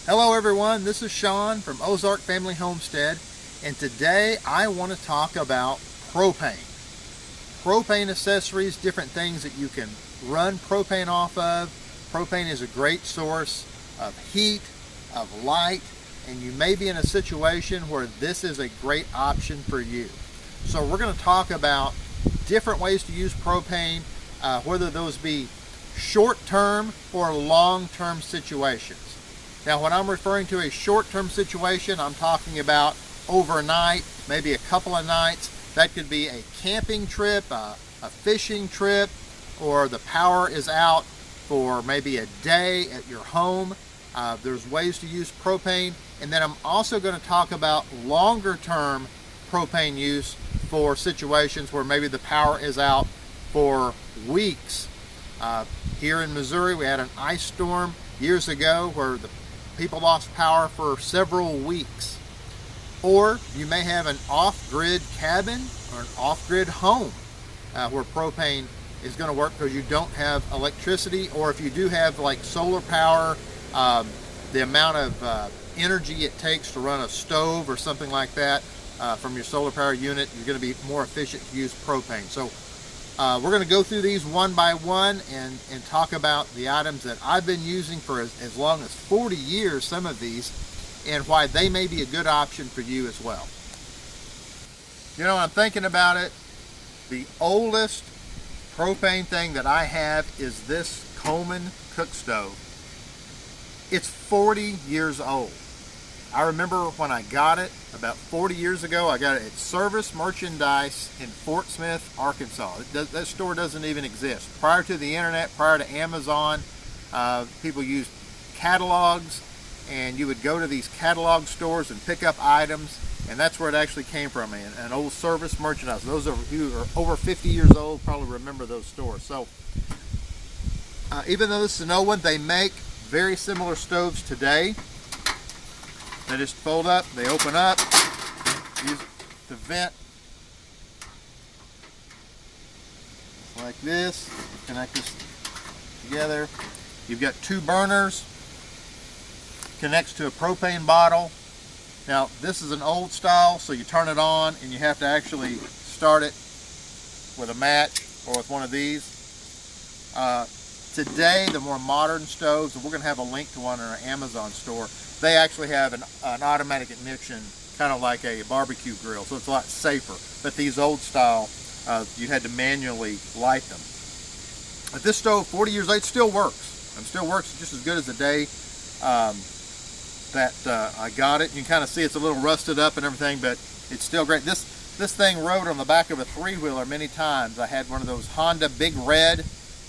Hello everyone, this is Shawn from Ozark Family Homestead, and today I want to talk about propane. Propane accessories, different things that you can run propane off of. Propane is a great source of heat, of light, and you may be in a situation where this is a great option for you. So we're going to talk about different ways to use propane, whether those be short-term or long-term situations. Now, when I'm referring to a short-term situation, I'm talking about overnight, maybe a couple of nights. That could be a camping trip, a fishing trip, or the power is out for maybe a day at your home. There's ways to use propane. And then I'm also going to talk about longer-term propane use for situations where maybe the power is out for weeks. Here in Missouri, we had an ice storm years ago where the people lost power for several weeks. Or you may have an off-grid cabin or an off-grid home where propane is going to work because you don't have electricity, or if you do have like solar power, the amount of energy it takes to run a stove or something like that from your solar power unit, you're going to be more efficient to use propane. So we're going to go through these one by one and talk about the items that I've been using for as long as 40 years, some of these, and why they may be a good option for you as well. You know, I'm thinking about it. The oldest propane thing that I have is this Coleman cook stove. It's 40 years old. I remember when I got it about 40 years ago. I got it at Service Merchandise in Fort Smith, Arkansas. That store doesn't even exist. Prior to the internet, prior to Amazon, people used catalogs, and you would go to these catalog stores and pick up items, and that's where it actually came from, an old Service Merchandise. Those of you who are over 50 years old probably remember those stores. So even though this is an old one, they make very similar stoves today. They just fold up, they open up, use it to vent like this, connect this together. You've got two burners, connects to a propane bottle. Now this is an old style, so you turn it on and you have to actually start it with a match or with one of these. Today, the more modern stoves, and we're going to have a link to one in our Amazon store, they actually have an automatic ignition, kind of like a barbecue grill, so it's a lot safer. But these old style, you had to manually light them. But this stove, 40 years old, still works. It still works just as good as the day that I got it. You can kind of see it's a little rusted up and everything, but it's still great. This thing rode on the back of a three-wheeler many times. I had one of those Honda Big Red.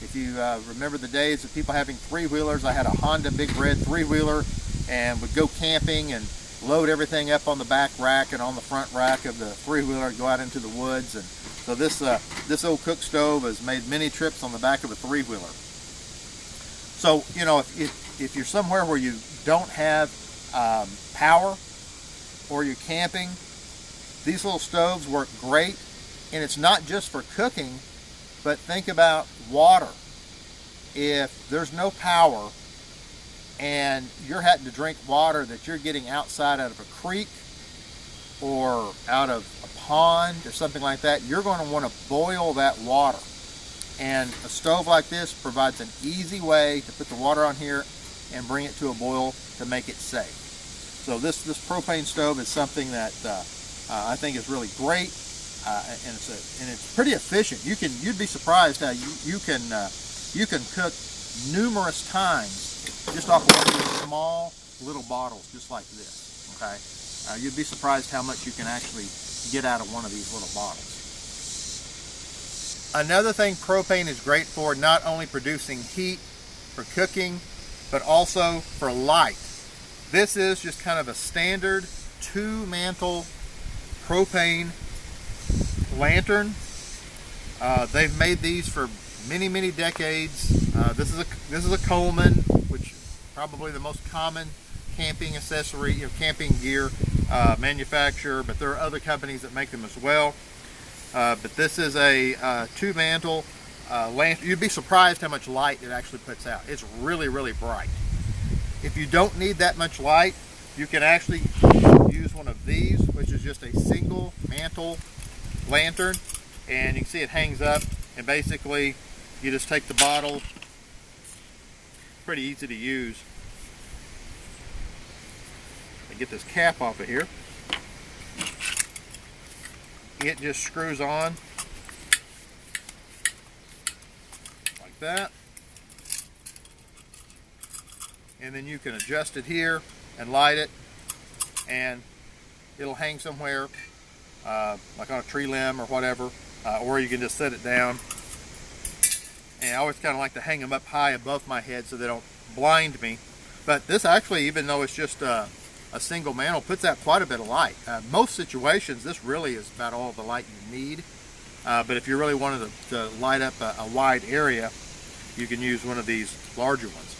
If you remember the days of people having three-wheelers, I had a Honda Big Red three-wheeler and would go camping and load everything up on the back rack and on the front rack of the three-wheeler, go out into the woods. And so this old cook stove has made many trips on the back of a three-wheeler. So, you know, if you're somewhere where you don't have power or you're camping, these little stoves work great. And it's not just for cooking, but think about water. If there's no power and you're having to drink water that you're getting outside out of a creek or out of a pond or something like that, you're going to want to boil that water. And a stove like this provides an easy way to put the water on here and bring it to a boil to make it safe. So this propane stove is something that I think is really great. And it's pretty efficient. You'd be surprised how you can cook numerous times just off of one of these small little bottles, just like this. Okay, you'd be surprised how much you can actually get out of one of these little bottles. Another thing propane is great for, not only producing heat for cooking, but also for light. This is just kind of a standard 2-mantle propane lantern. They've made these for many decades. This is a Coleman, which is probably the most common camping accessory, camping gear manufacturer, but there are other companies that make them as well. But this is a 2-mantle lantern. You'd be surprised how much light it actually puts out. It's really bright. If you don't need that much light, you can actually use one of these, which is just a single mantle lantern, and you can see it hangs up, and basically you just take the bottle. Pretty easy to use. I get this cap off of here. It just screws on like that, and then you can adjust it here and light it, and it'll hang somewhere like on a tree limb or whatever, or you can just set it down. And I always kind of like to hang them up high above my head so they don't blind me. But this actually, even though it's just a single mantle, puts out quite a bit of light. Most situations, this really is about all the light you need. But if you really wanted to light up a wide area, you can use one of these larger ones.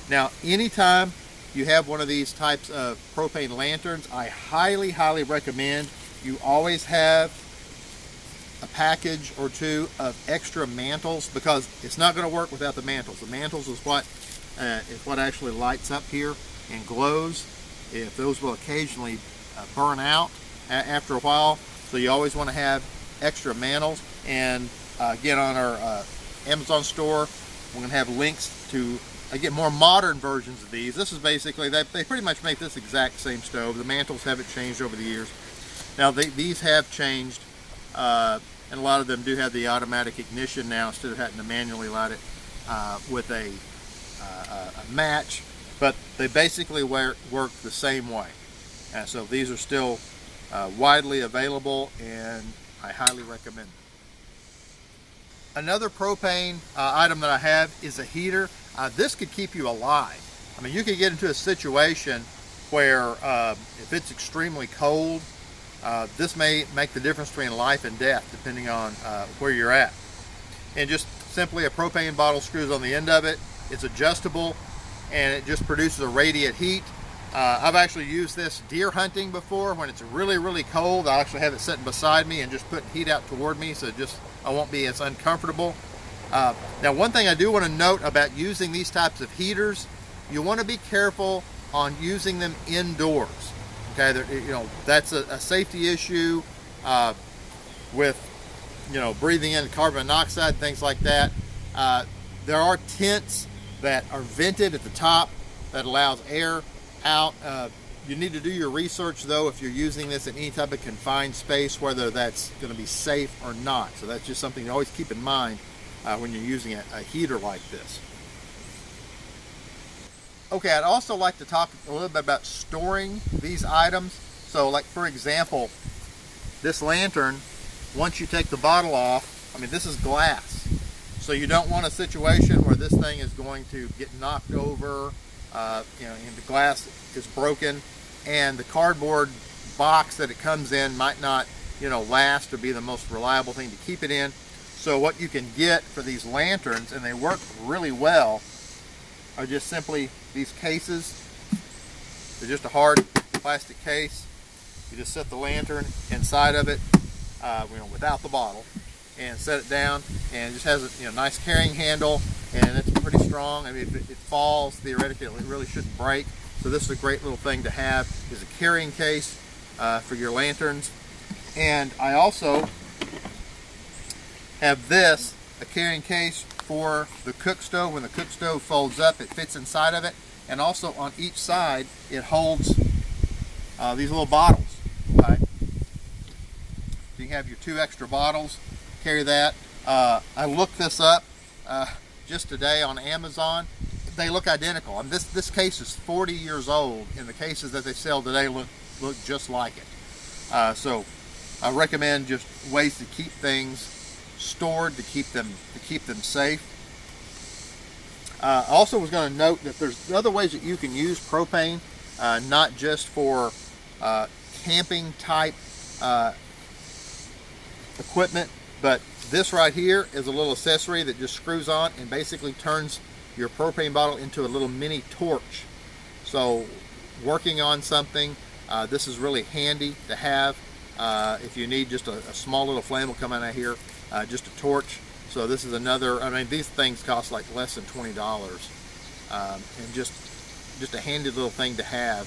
Now, anytime you have one of these types of propane lanterns, I highly, highly recommend you always have a package or two of extra mantles, because it's not going to work without the mantles. The mantles is what actually lights up here and glows. If those will occasionally burn out after a while, so you always want to have extra mantles. And again, on our Amazon store, we're going to have links to get more modern versions of these. This is basically, they pretty much make this exact same stove. The mantles haven't changed over the years. Now these have changed, and a lot of them do have the automatic ignition now instead of having to manually light it with a match. But they basically work the same way. So these are still widely available, and I highly recommend them. Another propane item that I have is a heater. This could keep you alive. I mean, you could get into a situation where if it's extremely cold, this may make the difference between life and death depending on where you're at. And just simply a propane bottle screws on the end of it. It's adjustable, and it just produces a radiant heat. I've actually used this deer hunting before. When it's really, really cold, I actually have it sitting beside me and just putting heat out toward me, so I won't be as uncomfortable. Now, one thing I do want to note about using these types of heaters, you want to be careful on using them indoors. Okay, that's a safety issue with breathing in carbon monoxide, things like that. There are tents that are vented at the top that allows air out. You need to do your research though if you're using this in any type of confined space, whether that's going to be safe or not. So that's just something to always keep in mind when you're using a heater like this. Okay, I'd also like to talk a little bit about storing these items. So like, for example, this lantern, once you take the bottle off, I mean, this is glass. So you don't want a situation where this thing is going to get knocked over, and the glass is broken, and the cardboard box that it comes in might not, last or be the most reliable thing to keep it in. So what you can get for these lanterns, and they work really well, are just simply these cases. They're just a hard plastic case. You just set the lantern inside of it, without the bottle, and set it down, and it just has a nice carrying handle, and it's pretty strong. I mean, if it falls, theoretically, it really shouldn't break. So this is a great little thing to have, is a carrying case for your lanterns. And I also have this, a carrying case for the cook stove. When the cook stove folds up, it fits inside of it, and also on each side it holds these little bottles. Okay? So you can have your 2 extra bottles, carry that. I looked this up just today on Amazon. They look identical. I mean, this case is 40 years old, and the cases that they sell today look just like it. So I recommend just ways to keep things stored, to keep them safe. I also was going to note that there's other ways that you can use propane, not just for camping type equipment, but this right here is a little accessory that just screws on and basically turns your propane bottle into a little mini torch. So working on something, this is really handy to have. If you need just a small little flame will come out of here, just a torch. So this is another, I mean, these things cost like less than $20. And just just a handy little thing to have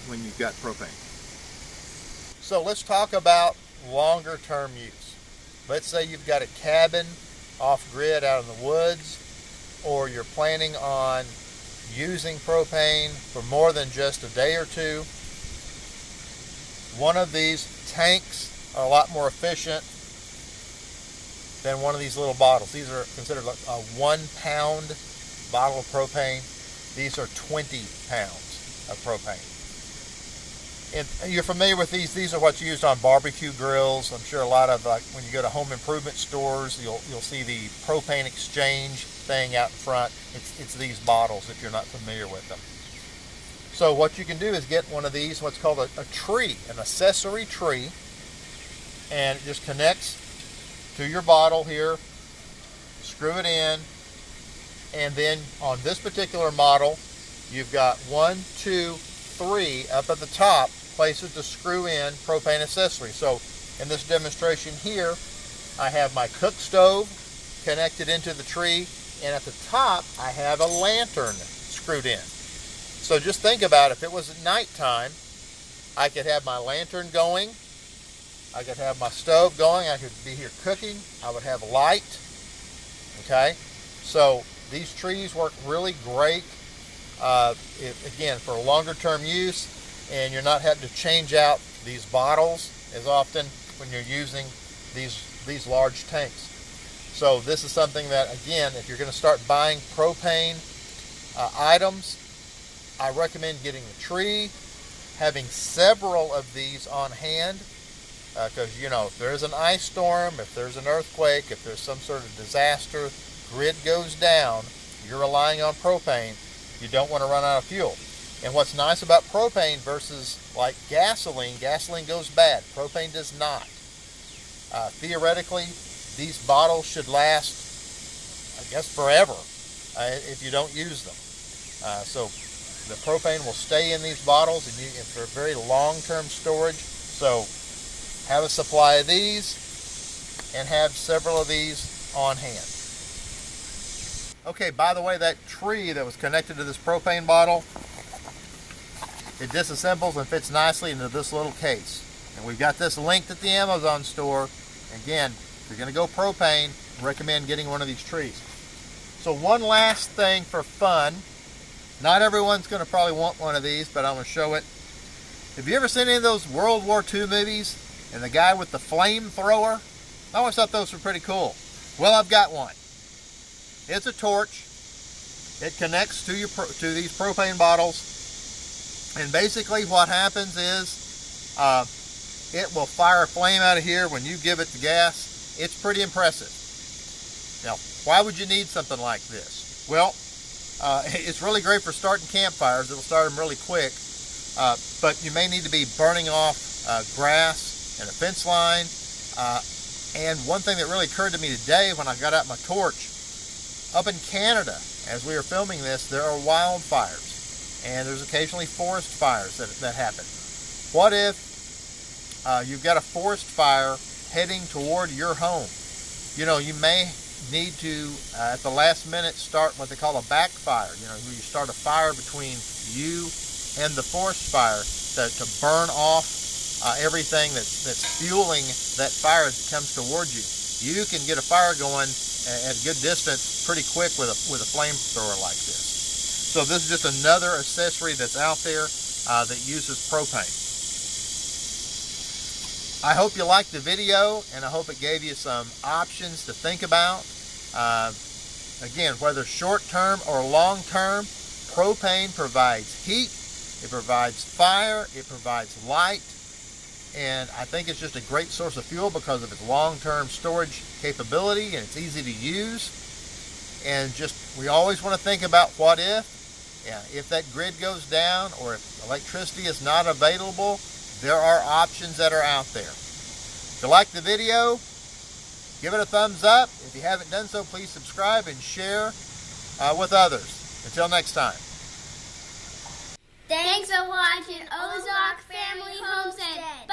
when you've got propane. So let's talk about longer term use. Let's say you've got a cabin off grid out in the woods, or you're planning on using propane for more than just a day or two. One of these tanks are a lot more efficient than one of these little bottles. These are considered like a 1 pound bottle of propane. These are 20 pounds of propane. And you're familiar with these. These are what's used on barbecue grills. I'm sure a lot of, like, when you go to home improvement stores, you'll see the propane exchange thing out in front. It's these bottles if you're not familiar with them. So what you can do is get one of these, what's called a tree, an accessory tree, and it just connects to your bottle here. Screw it in, and then on this particular model, you've got 1, 2, 3 up at the top places to screw in propane accessories. So in this demonstration here, I have my cook stove connected into the tree, and at the top I have a lantern screwed in. So just think about, if it was at nighttime, I could have my lantern going, I could have my stove going, I could be here cooking, I would have light. Okay, so these trees work really great, again, for longer term use, and you're not having to change out these bottles as often when you're using these large tanks. So this is something that, again, if you're going to start buying propane items, I recommend getting the tree, having several of these on hand, because, you know, if there's an ice storm, if there's an earthquake, if there's some sort of disaster, grid goes down, you're relying on propane, you don't want to run out of fuel. And what's nice about propane versus like gasoline goes bad. Propane does not. Theoretically, these bottles should last, I guess, forever if you don't use them. So the propane will stay in these bottles, and for very long-term storage. So have a supply of these and have several of these on hand. Okay, by the way, that tree that was connected to this propane bottle, it disassembles and fits nicely into this little case. And we've got this linked at the Amazon store. Again, if you're going to go propane, I recommend getting one of these trees. So one last thing for fun. Not everyone's going to probably want one of these, but I'm going to show it. Have you ever seen any of those World War II movies and the guy with the flamethrower? I always thought those were pretty cool. Well, I've got one. It's a torch. It connects to these propane bottles, and basically what happens is it will fire a flame out of here when you give it the gas. It's pretty impressive. Now, why would you need something like this? Well, it's really great for starting campfires. It'll start them really quick, but you may need to be burning off grass and a fence line. And one thing that really occurred to me today when I got out my torch, up in Canada, as we were filming this, there are wildfires, and there's occasionally forest fires that happen. What if you've got a forest fire heading toward your home? You know, you may need to, at the last minute, start what they call a backfire. You know, where you start a fire between you and the forest fire to burn off everything that's fueling that fire as it comes toward you. You can get a fire going at a good distance pretty quick with a flamethrower like this. So this is just another accessory that's out there that uses propane. I hope you liked the video, and I hope it gave you some options to think about. Again, whether short-term or long-term, propane provides heat, it provides fire, it provides light, and I think it's just a great source of fuel because of its long-term storage capability, and it's easy to use. And just, we always want to think about what if that grid goes down, or if electricity is not available, there are options that are out there. If you like the video, give it a thumbs up. If you haven't done so, please subscribe and share with others. Until next time. Thanks for watching Ozark Family Homestead.